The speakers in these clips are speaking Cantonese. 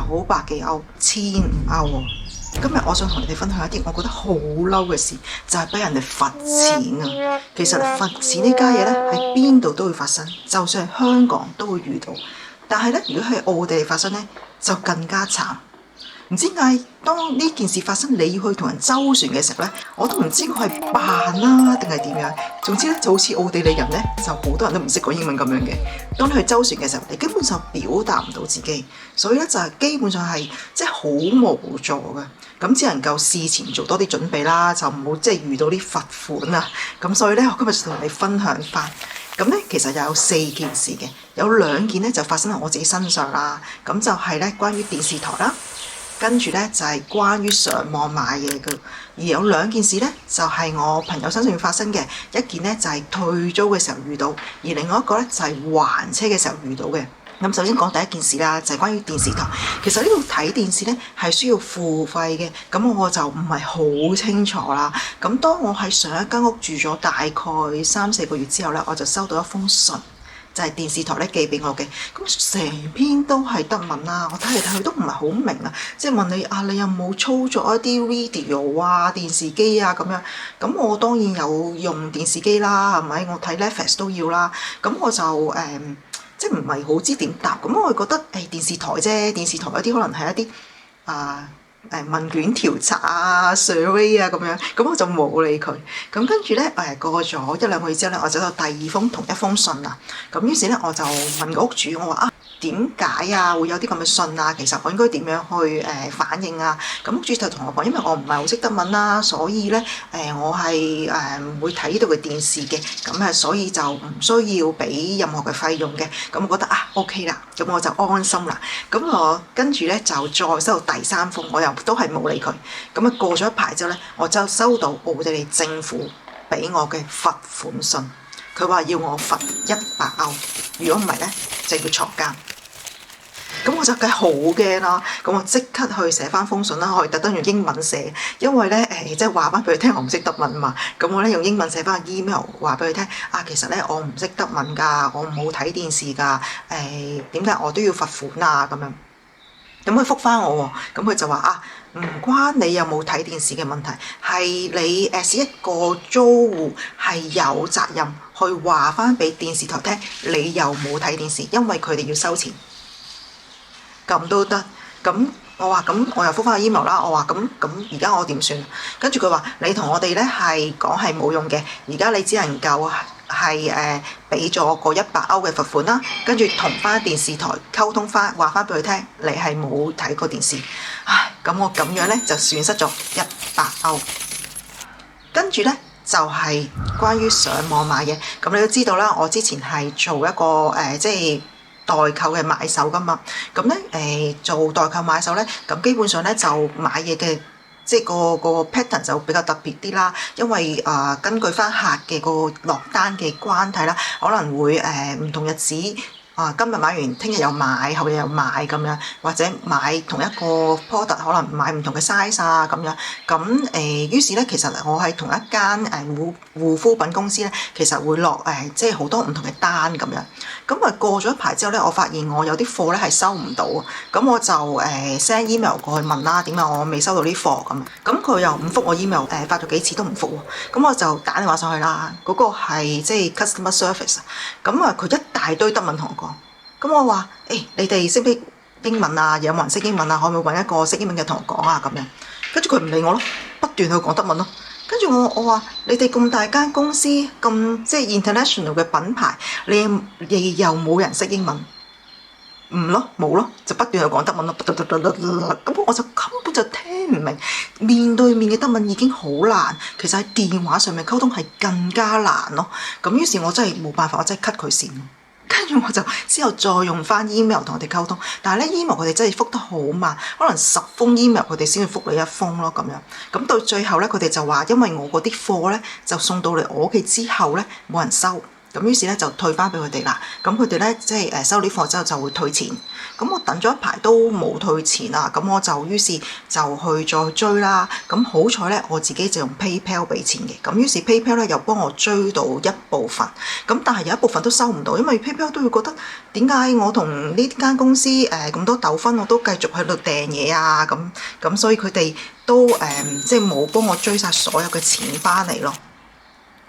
900幾歐，1500喎。今日我想同你哋分享一啲我覺得好嬲嘅事，就係俾人哋罰錢啊！其實罰錢呢家嘢呢，喺邊度都會發生，就算係香港都會遇到。但係呢，如果喺奧地利發生呢，就更加慘。唔知點解當呢件事發生，你要去同人周旋嘅時候呢，我都唔知佢係扮啦定係點樣。總之呢，就好似奧地利人呢，就好多人都唔識講英文咁樣嘅。當你去周旋嘅時候，你基本上表達唔到自己，所以呢，就係基本上係即係好無助嘅。咁只能夠事前做多啲準備啦，就唔好即係遇到啲罰款啊。咁所以呢，我今日就同你分享翻。咁呢，其實有4件事嘅，有2件呢就發生喺我自己身上啦。咁就係呢，關於電視台啦。跟住呢，就係關於上網買嘢嘅，而有2件事呢，就係我朋友身上發生嘅。一件呢，就係退租嘅時候遇到，而另外一個呢，就係還車嘅時候遇到嘅。咁首先講第一件事啦，就係關於電視台。其實呢度睇電視呢，係需要付費嘅，咁我就唔係好清楚啦。咁當我喺上一間屋住咗大概3-4個月之後呢，我就收到一封信。就係電視台咧寄俾我嘅，咁成篇都係德文啦，我睇嚟睇去都唔係好明啊，即係問你啊，你有冇操作一啲 video 啊、電視機啊咁樣？咁我當然有用電視機啦，係咪？我睇 Netflix 都要啦，咁我就即係唔係好知點答，咁我覺得電視台啫，電視台有啲可能係一啲問卷調查啊、survey 啊咁樣，咁我就冇理佢。咁跟住呢，過咗1-2個月之後呢，我就有第2封同一封信啦。咁於是呢，我就問個屋主，我話點解啊會有啲咁嘅信啊？其實我應該點樣去反應啊？咁屋主就同我講，因為我唔係好識德文啦，所以呢，我係唔會睇呢度嘅電視嘅，咁所以就唔需要俾任何嘅費用嘅。咁我覺得OK 啦，咁我就安心啦。咁我跟住呢，就再收到第3封，我又都係冇理佢。咁過咗一排之後呢，我就收到奧地利政府俾我嘅罰款信，佢話要我罰100歐，如果唔係呢，就要坐監。咁我就梗係好驚啦，咁我即刻去寫翻封信啦，我特登用英文寫，因為呢，即係話翻俾佢聽，我唔識德文嘛，咁我呢，用英文寫翻個 email 話俾佢聽，其實呢，我唔識德文㗎，我冇睇電視㗎，點解我都要罰款啊咁樣？咁佢覆翻我喎，咁佢就話唔關你有冇睇電視嘅問題，係你一個租戶係有責任去話翻俾電視台聽，你又冇睇電視，因為佢哋要收錢。咁都得，咁我話咁我又覆翻個 email 啦，我話咁而家我點算？跟住佢話你同我哋呢係講係冇用嘅，而家你只能夠係俾咗個100歐嘅罰款啦，跟住同翻電視台溝通翻，話翻俾佢聽，你係冇睇過電視。咁我咁樣呢就損失咗100歐。跟住呢，就係關於上網買嘢，咁你都知道啦，我之前係做一個即係代購嘅買手噶嘛，咁咧做代購買手咧，咁基本上咧就買嘢嘅即係個 pattern 就比較特別啲啦，因為根據翻客嘅個落單嘅關係啦，可能會唔同日子。今日買完，聽日又買，後日又買咁樣，或者買同一個 product 可能買唔同嘅 size 啊咁樣。咁於是咧，其實我喺同一間護膚品公司咧，其實會落即係好多唔同嘅單咁樣。咁過咗一排之後咧，我發現我有啲貨咧係收唔到，咁我就send email 過去問啦，點解我未收到啲貨咁？咁佢又唔覆我 email，發咗幾次都唔覆喎。咁我就打電話上去啦，嗰個係即係 customer service。咁佢一大堆德文同我講。咁我話你哋識唔識英文啊？有冇人識英文啊？可唔可以揾一個識英文嘅同我講啊？咁樣，跟住佢唔理我咯，不斷去講德文咯。跟住我話你哋咁大間公司，咁即係 international 嘅品牌，你又冇人識英文，冇咯，就不斷去講德文咯。咁我就根本就聽唔明，面對面嘅德文已經好難，其實喺電話上面溝通係更加難咯。咁於是我真係冇辦法，我真係 cut 佢線。跟住我就之後再用翻 email 同我哋溝通，但係咧 email 佢哋真係覆得好慢，可能10封 email 佢哋先會覆你1封咯咁樣。咁到最後咧，佢哋就話因為我嗰啲貨咧就送到嚟我屋企之後咧冇人收，咁於是咧就退翻俾佢哋啦。咁佢哋咧即係收啲貨之後就會退錢。咁我等咗一排都冇退錢啊，咁我就於是就去再追啦。咁好彩咧，我自己就用 PayPal 俾錢嘅。咁於是 PayPal 咧又幫我追到一部分。咁但係有一部分都收唔到，因為 PayPal 都會覺得點解我同呢間公司咁多糾紛，我都繼續喺度訂嘢啊咁，所以佢哋都即係冇幫我追晒所有嘅錢翻嚟咯。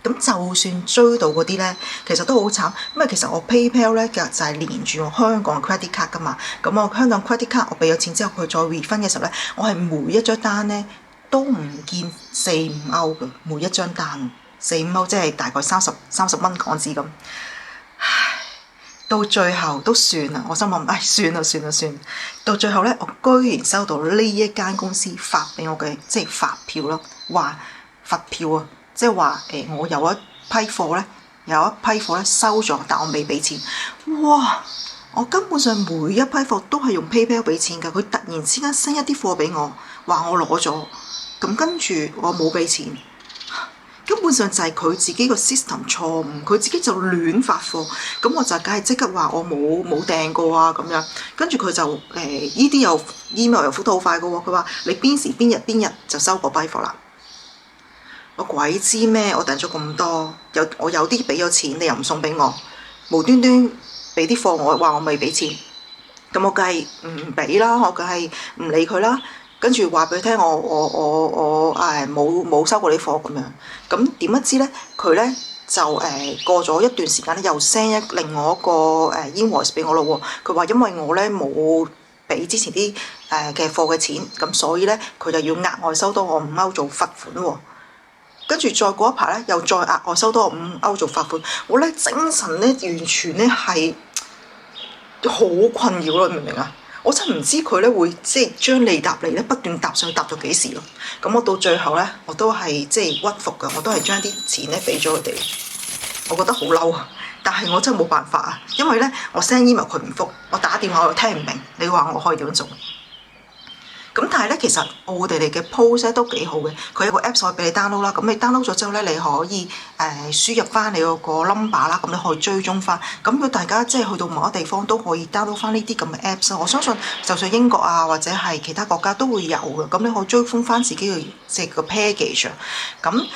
咁就算追到嗰啲咧，其實都好慘，因為其實我 PayPal 咧就係連住我香港 credit card 噶嘛。咁我香港 credit card 我俾咗錢之後，佢再 refund 嘅時候咧，我係每一張單咧都唔見4-5歐嘅，每一張單4-5歐，即係大概30蚊港紙咁。唉，到最後都算啦，我心諗算啦。到最後咧，我居然收到呢一間公司發俾我嘅即係發票咯，話罰票啊！即係話我有一批貨咧收咗，但我未俾錢。哇！我根本上每一批貨都係用 PayPal 俾錢㗎，佢突然之間 send 一啲貨俾我，話我攞咗，咁跟住我冇俾錢，根本上就係佢自己個 system 錯誤，佢自己就亂發貨，咁我就梗係即刻話我冇訂過啊咁樣，跟住佢就呢啲又 email 又覆得好快㗎喎，佢話你邊時邊日就收嗰批貨啦。我鬼知咩？我訂咗咁多，我有啲俾咗錢，你又唔送俾我，無端端俾啲貨我，話我未俾錢，咁我梗係唔俾啦，我梗係唔理佢啦。跟住話俾佢聽，我冇收過啲貨咁樣。咁點不知咧？佢咧就過咗一段時間咧，又 send 另外一個invoice 俾我咯喎。佢話因為我咧冇俾之前啲嘅貨嘅錢，咁所以咧佢就要額外收多我5歐做罰款喎。跟住再過一排咧，又再額外收多我5歐做罰款。我咧精神咧完全咧係好困擾咯，明唔明啊？我真係唔知佢咧會即係將利搭利咧不斷搭上去，搭到幾時咯？咁我到最後咧，我都係即係屈服㗎，我都係將啲錢咧俾咗佢哋。我覺得好嬲啊！但係我真係冇辦法啊，因為咧我 send email 佢唔覆，我打電話我又聽唔明，你話我可以點樣做？咁但係咧，其實奧地利嘅 POS 咧都幾好嘅，佢有個 Apps 可以俾你 download 啦。咁你 download 咗之後咧，你可以輸入翻你嗰個 number 啦，咁你可以追蹤翻。咁如果大家即係去到某個地方都可以 download 翻呢啲咁嘅 Apps 啦。我相信就算英國啊或者係其他國家都會有嘅。咁你可以追蹤翻自己嘅即係個 package。咁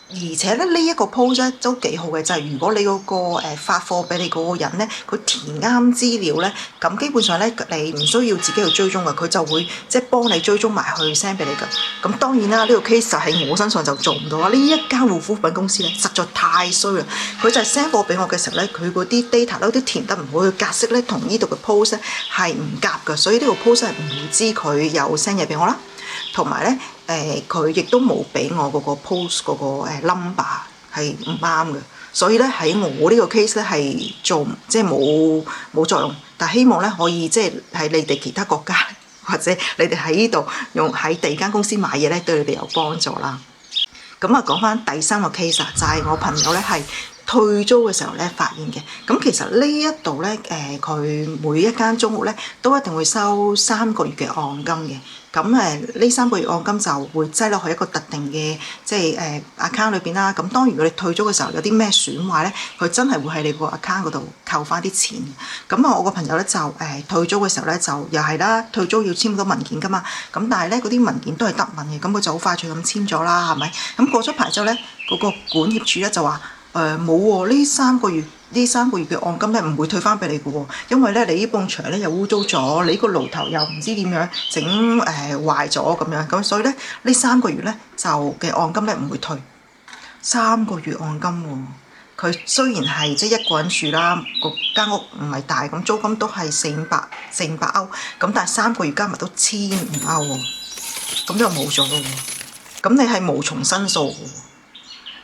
而且咧呢一個 POS 咧都幾好嘅，就係如果你嗰個發貨俾你嗰個人咧，佢填啱資料咧，咁基本上咧你唔需要自己去追蹤嘅，佢就會即係幫你追蹤埋去 send 俾你㗎。咁當然啦，呢個 case 就喺我身上就做唔到啦。呢一間護膚品公司咧實在太衰啦，佢就係 send 貨俾我嘅時候咧，佢嗰啲 data 咧都填得唔好，佢格式咧同呢度嘅 POS 咧係唔夾㗎，所以呢個 POS 係唔會知佢有 send 嘢俾我啦。同埋咧，佢亦都冇俾我嗰個 post 嗰個number 係唔啱嘅，所以咧喺我呢個 case 咧係做即係冇作用。但希望咧可以即係喺你哋其他國家或者你哋喺呢度用喺第二間公司買嘢咧，對你哋有幫助啦。咁啊，講翻第三個 case 啊，就係我朋友咧係退租嘅時候咧發現嘅。咁其實呢一度咧佢每一間租屋咧都一定會收3個月嘅按金嘅。咁呢3個月按金就會擠落去一個特定嘅即係account 裏邊啦。咁當如果你退租嘅時候有啲咩損壞咧，佢真係會喺你個 account 嗰度扣翻啲錢。咁我個朋友咧就退租嘅時候咧就又係啦，退租要簽好多文件噶嘛。咁但係咧嗰啲文件都係德文嘅，咁佢就好快脆咁簽咗啦，係咪？咁過咗排之後咧，嗰個管協處咧就話冇喎，呢3個月嘅按金咧唔會退翻俾你嘅喎，因為咧你呢埲牆咧又污糟咗，你個爐頭又唔知點樣整壞咗咁樣，咁所以咧呢3個月咧就嘅按金咧唔會退。3個月按金喎，佢雖然係即係一個人住啦，個間屋唔係大，咁租金都係400歐，咁但係3個月加埋都1500歐喎，咁就冇咗咯喎，咁你係無從申訴喎。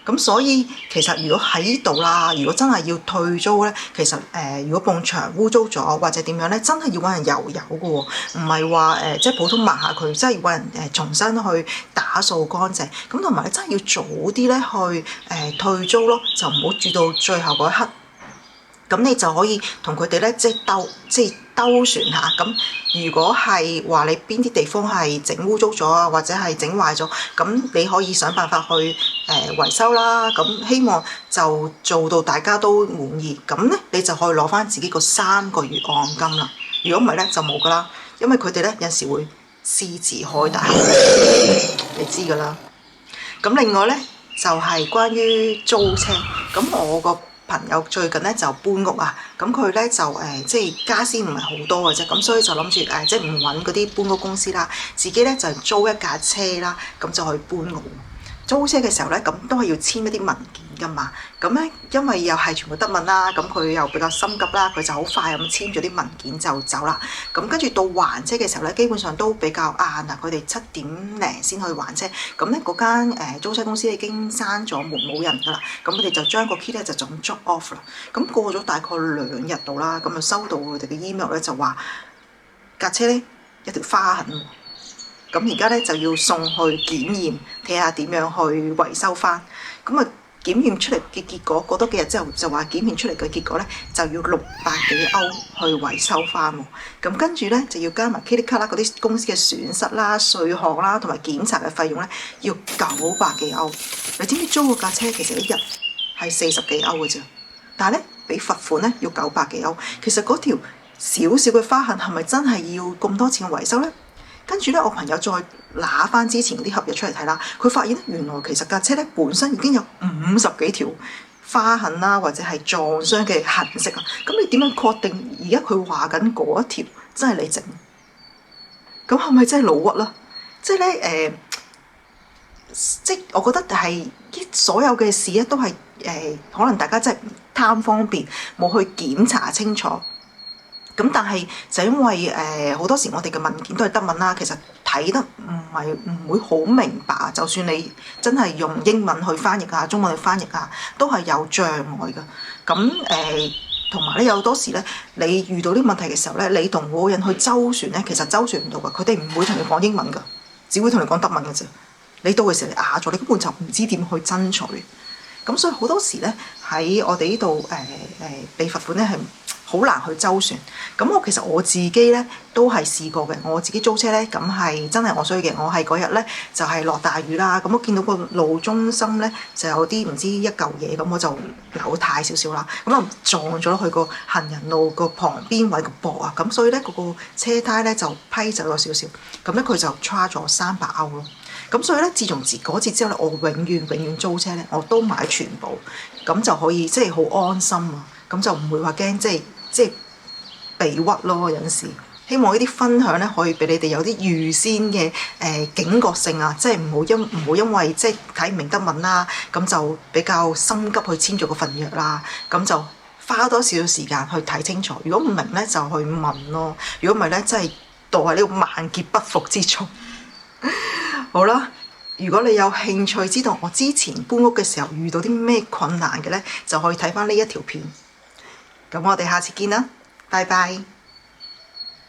咁所以其實如果喺呢度啦，如果真係要退租咧，其實如果埲牆污糟咗或者點樣咧，真係要揾人油嘅喎，唔係話即係普通抹下佢，真係要揾人重新去打掃乾淨。咁同埋真係要早啲咧去退租咯，就唔好住到最後嗰一刻。咁你就可以同佢哋咧即係兜旋下。咁如果係話你邊啲地方係整污糟咗啊，或者係整壞咗，咁你可以想辦法去維修啦，咁希望就做到大家都滿意，咁咧你就可以攞翻自己個3個月按金啦。如果唔係咧就冇噶啦，因為佢哋咧有時會私自開大口，你知噶啦。咁另外咧就係關於租車，咁我個朋友最近咧就搬屋啊，咁佢咧就即係家私唔係好多嘅啫，咁所以就諗住即係唔揾嗰啲搬屋公司啦，自己咧就租一架車啦，咁就去搬屋。租車嘅時候咧，咁都係要簽一啲文件噶嘛。咁咧，因為又係全部德文啦，咁佢又比較心急啦，佢就好快咁簽咗啲文件就走啦。咁跟住到還車嘅時候咧，基本上都比較晏啊。佢哋7點零先去還車。咁咧嗰間租車公司已經閂咗門冇人噶啦。咁佢哋就將個 key 咧就咁 drop off 啦。咁過咗大概2日度啦，咁就收到佢哋嘅 email 咧就話架車咧有條花痕。咁而家咧就要送去檢驗，睇下點樣去維修翻。咁啊檢驗出嚟嘅結果，過多幾日之後就話檢驗出嚟嘅結果咧就要600幾歐去維修翻喎。咁跟住咧就要加埋 credit card 啦，嗰啲公司嘅損失啦、稅項啦同埋檢查嘅費用咧要900幾歐。你知唔知租嗰架車其實一日係40幾歐嘅啫，但係咧俾罰款咧要900幾歐。其實嗰條少少嘅花痕係咪真係要咁多錢維修咧？跟住咧，我朋友再拿翻之前嗰啲合約出嚟睇啦，佢發現咧原來其實架車咧本身已經有50幾條花痕啦，或者係撞傷嘅痕跡啊。咁你點樣確定而家佢話緊嗰一條真係你整？咁係咪真係老屈啦？即係咧即係我覺得係所有嘅事咧都係可能大家真係貪方便，冇去檢查清楚。咁但係就因為好多時我哋嘅文件都係德文啦，其實睇得唔會好明白啊。就算你真係用英文去翻譯啊，中文去翻譯啊，都係有障礙㗎。咁同埋咧有多時咧，你遇到啲問題嘅時候咧，你同嗰個人去周旋咧，其實周旋唔到㗎。佢哋唔會同你講英文㗎，只會同你講德文㗎啫。你到嘅時候你啞咗，你根本就唔知點去爭取。咁所以好多時咧喺我哋呢度被罰款咧係好難去周旋。咁其實我自己咧都係試過嘅。我自己租車咧，咁係真係我衰嘅。我係嗰日咧就係落大雨啦，咁我見到個路中心咧就有啲唔知一嚿嘢，咁我就扭太少少啦，咁我撞咗去個行人路個旁邊位個膊啊，咁所以咧嗰個車胎咧就批走咗少少，咁咧佢就 charge 咗300歐咯。咁所以咧，自從嗰次之後咧，我永遠租車咧，我都買全部，咁就可以即係好安心啊！咁就唔會話驚即係被屈咯。有陣時希望呢啲分享咧，可以俾你哋有啲預先嘅警覺性啊！即係唔好因為即係睇唔明德文啦，咁就比較心急去簽咗嗰份約啦，咁就花多少少時間去睇清楚。如果唔明咧，就去問咯。如果唔係咧，真係墮喺呢個萬劫不復之中。好啦，如果你有興趣知道我之前搬屋嘅時候遇到啲咩困難嘅咧，就可以睇翻呢一條片。咁我哋下次見啦，拜拜。